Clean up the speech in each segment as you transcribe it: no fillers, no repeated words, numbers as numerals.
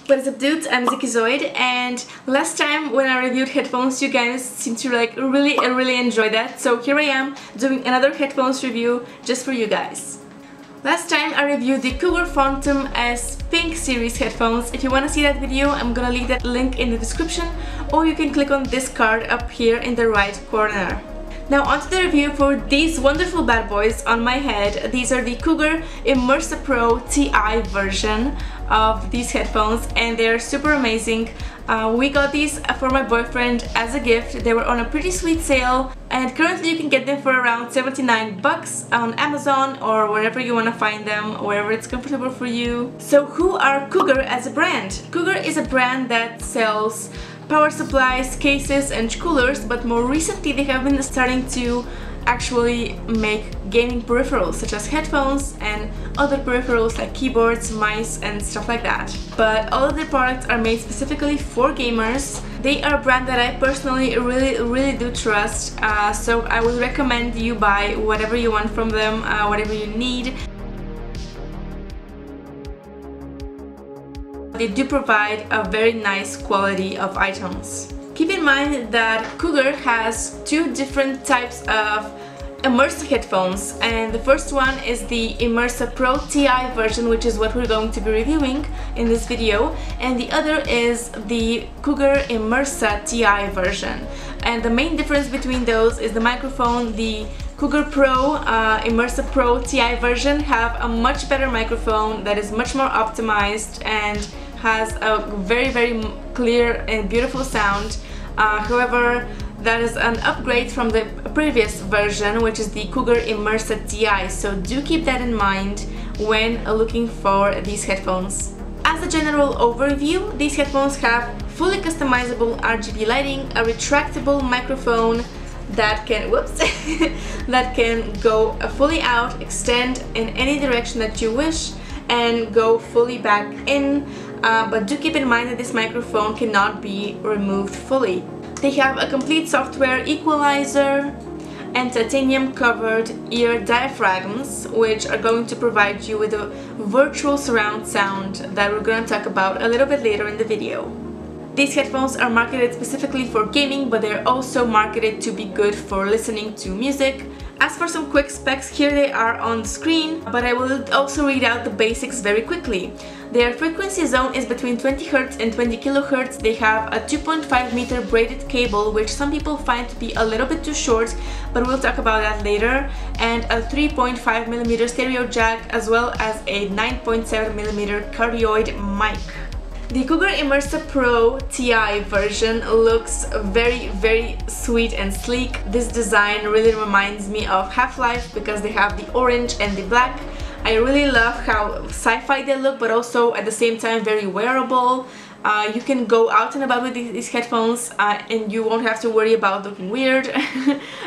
What is up, dudes? I'm XIKIZOID, and last time when I reviewed headphones you guys seemed to really enjoy that, so here I am doing another headphones review just for you guys. Last time I reviewed the Cougar Phantom S Pink series headphones. If you want to see that video, I'm gonna leave that link in the description, or you can click on this card up here in the right corner. Now onto the review for these wonderful bad boys on my head. These are the Cougar Immersa Pro Ti version of these headphones, and they're super amazing. We got these for my boyfriend as a gift. They were on a pretty sweet sale, and currently you can get them for around 79 bucks on Amazon or wherever you want to find them, wherever it's comfortable for you. So who are Cougar as a brand? Cougar is a brand that sells power supplies, cases and coolers, but more recently they have been starting to actually make gaming peripherals such as headphones and other peripherals like keyboards, mice and stuff like that. But all of their products are made specifically for gamers. They are a brand that I personally really do trust, so I would recommend you buy whatever you want from them, whatever you need. They do provide a very nice quality of items. Keep in mind that Cougar has two different types of immersive headphones, and the first one is the Immersa Pro Ti version, which is what we're going to be reviewing in this video, and the other is the Cougar Immersa Ti version. And the main difference between those is the microphone. The Cougar Pro Immersa Pro Ti version have a much better microphone that is much more optimized and has a very clear and beautiful sound. However, that is an upgrade from the previous version, which is the Cougar Immersa Ti, so do keep that in mind when looking for these headphones. As a general overview, these headphones have fully customizable RGB lighting, a retractable microphone that can that can go fully out, extend in any direction that you wish, and go fully back in, but do keep in mind that this microphone cannot be removed fully. They have a complete software equalizer and titanium covered ear diaphragms, which are going to provide you with a virtual surround sound that we're going to talk about a little bit later in the video. These headphones are marketed specifically for gaming, but they're also marketed to be good for listening to music. As for some quick specs, here they are on the screen, but I will also read out the basics very quickly. Their frequency zone is between 20 Hz and 20 kHz. They have a 2.5 meter braided cable, which some people find to be a little bit too short, but we'll talk about that later, and a 3.5mm stereo jack, as well as a 9.7mm cardioid mic. The Cougar Immersa Pro Ti version looks very sweet and sleek. This design really reminds me of Half-Life because they have the orange and the black. I really love how sci-fi they look, but also at the same time very wearable. You can go out and about with these headphones and you won't have to worry about looking weird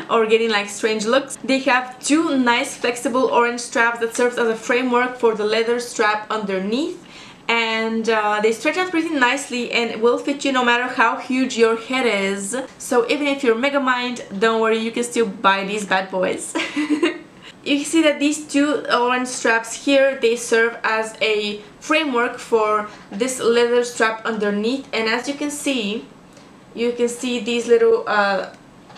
or getting like strange looks. They have two nice flexible orange straps that serves as a framework for the leather strap underneath. And they stretch out pretty nicely and will fit you no matter how huge your head is. So even if you're Megamind, don't worry, you can still buy these bad boys. You see that these two orange straps here, they serve as a framework for this leather strap underneath, and as you can see these little I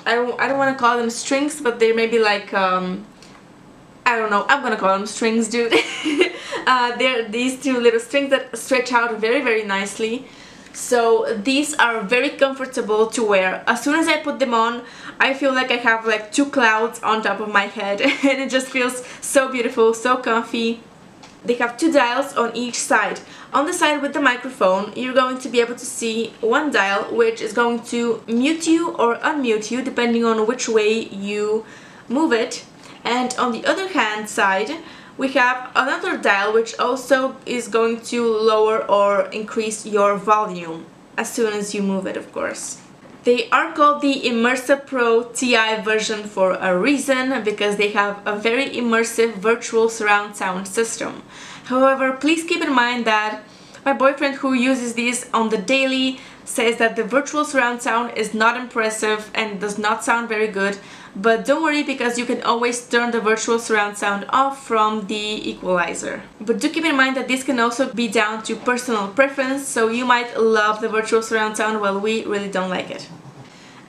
don't want to call them strings, but they may be like I don't know, I'm gonna call them strings, dude. They're these two little strings that stretch out very nicely. So these are very comfortable to wear. As soon as I put them on, I feel like I have like two clouds on top of my head and it just feels so beautiful, so comfy. They have two dials on each side. On the side with the microphone, you're going to be able to see one dial which is going to mute you or unmute you depending on which way you move it. And on the other hand side, we have another dial which also is going to lower or increase your volume as soon as you move it, of course. They are called the Immersa Pro Ti version for a reason, because they have a very immersive virtual surround sound system. However, please keep in mind that my boyfriend, who uses these on the daily, says that the virtual surround sound is not impressive and does not sound very good. but don't worry because you can always turn the virtual surround sound off from the equalizer. But do keep in mind that this can also be down to personal preference, so you might love the virtual surround sound while we really don't like it.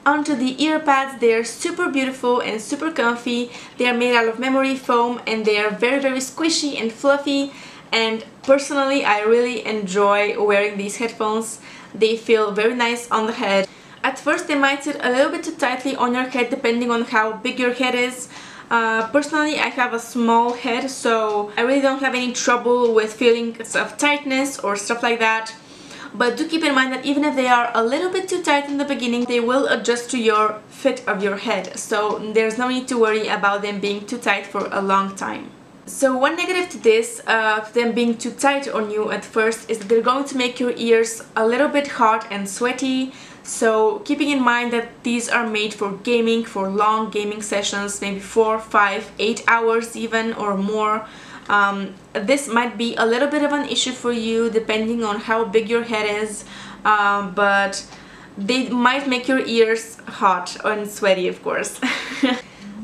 Onto the ear pads. They're super beautiful and super comfy. They are made out of memory foam and they are very squishy and fluffy, and personally I really enjoy wearing these headphones. They feel very nice on the head. At first they might sit a little bit too tightly on your head depending on how big your head is. Personally I have a small head, so I really don't have any trouble with feelings of tightness or stuff like that. But do keep in mind that even if they are a little bit too tight in the beginning, they will adjust to your fit of your head, so there's no need to worry about them being too tight for a long time. So one negative to this, them being too tight on you at first, is that they're going to make your ears a little bit hot and sweaty. So keeping in mind that these are made for gaming, for long gaming sessions, maybe 4, 5, 8 hours even or more. This might be a little bit of an issue for you depending on how big your head is, but they might make your ears hot and sweaty, of course.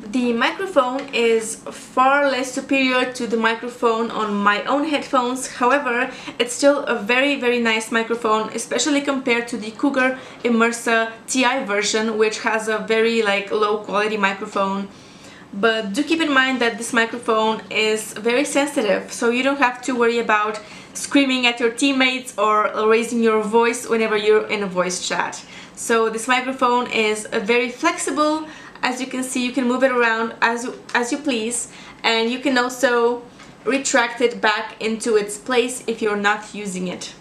The microphone is far less superior to the microphone on my own headphones. However, it's still a very nice microphone, especially compared to the Cougar Immersa Ti version, which has a very low quality microphone. But do keep in mind that this microphone is very sensitive, so you don't have to worry about screaming at your teammates or raising your voice whenever you're in a voice chat. So this microphone is very flexible. As you can see, you can move it around as you please, and you can also retract it back into its place if you're not using it.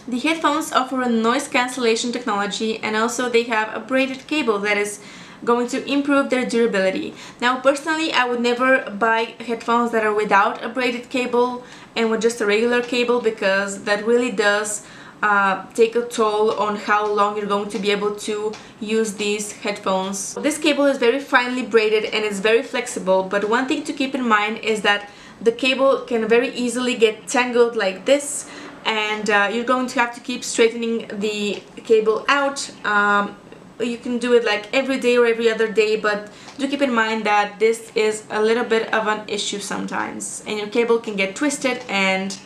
The headphones offer a noise cancellation technology, and also they have a braided cable that is going to improve their durability. Now personally I would never buy headphones that are without a braided cable and with just a regular cable, because that really does take a toll on how long you're going to be able to use these headphones. This cable is very finely braided and it's very flexible, but one thing to keep in mind is that the cable can very easily get tangled like this, and you're going to have to keep straightening the cable out. You can do it every day or every other day, but do keep in mind that this is a little bit of an issue sometimes, and your cable can get twisted and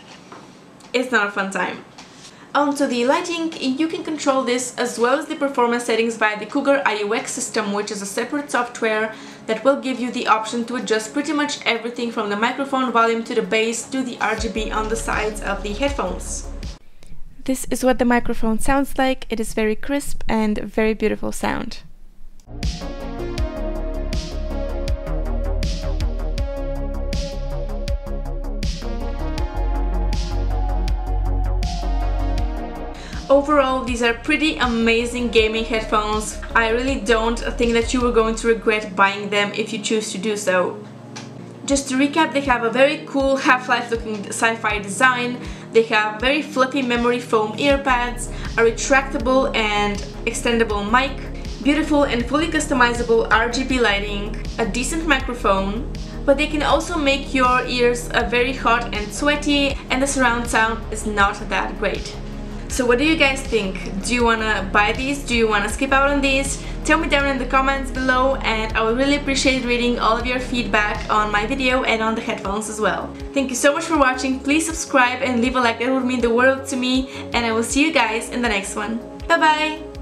it's not a fun time. Onto the lighting, you can control this as well as the performance settings via the Cougar IUX system, which is a separate software that will give you the option to adjust pretty much everything from the microphone volume to the bass to the RGB on the sides of the headphones. This is what the microphone sounds like. It is very crisp and very beautiful sound. Overall, these are pretty amazing gaming headphones. I really don't think that you are going to regret buying them if you choose to do so. Just to recap, they have a very cool Half-Life looking sci-fi design. They have very fluffy memory foam ear pads, a retractable and extendable mic, beautiful and fully customizable RGB lighting, a decent microphone, but they can also make your ears very hot and sweaty, and the surround sound is not that great. So what do you guys think? Do you wanna buy these? Do you wanna skip out on these? Tell me down in the comments below, and I would really appreciate reading all of your feedback on my video and on the headphones as well. Thank you so much for watching. Please subscribe and leave a like, that would mean the world to me, and I will see you guys in the next one. Bye bye!